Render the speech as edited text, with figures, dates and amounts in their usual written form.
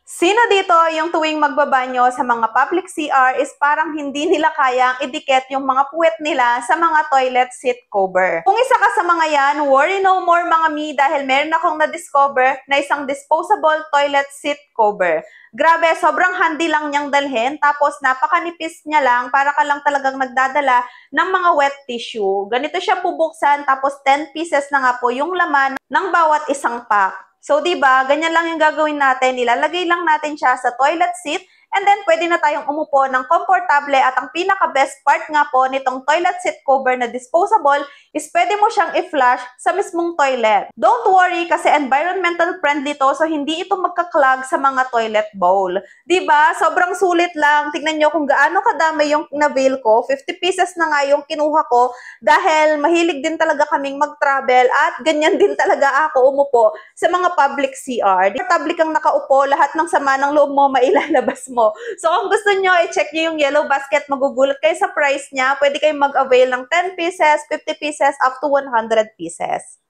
Sino dito yung tuwing magbabanyo sa mga public CR is parang hindi nila kayang idikit yung mga puwet nila sa mga toilet seat cover? Kung isa ka sa mga yan, worry no more mga mi dahil meron akong na-discover na isang disposable toilet seat cover. Grabe, sobrang handy lang niyang dalhin tapos napakanipis niya lang para ka lang talagang nagdadala ng mga wet tissue. Ganito siya bubuksan tapos 10 pieces na nga po yung laman ng bawat isang pack. So, di ba, ganyan lang yung gagawin natin. Ilalagay lang natin siya sa toilet seat and then pwede na tayong umupo ng komportable at ang pinaka-best part nga po nitong toilet seat cover na disposable is pwede mo siyang i-flush sa mismong toilet. Don't worry kasi environmental friendly to so hindi ito magka-clog sa mga toilet bowl. Di ba? Sobrang sulit lang. Tignan nyo kung gaano kadami yung nabil ko. 50 pieces na nga yung kinuha ko dahil mahilig din talaga kaming mag-travel at ganyan din talaga ako umupo sa mga public CR. Komportable kang nakaupo, lahat ng sama ng loob mo mailalabas mo. So kung gusto nyo, i-check nyo yung yellow basket, magugulat kayo sa price niya. Pwede kayong mag-avail ng 10 pieces, 50 pieces, up to 100 pieces.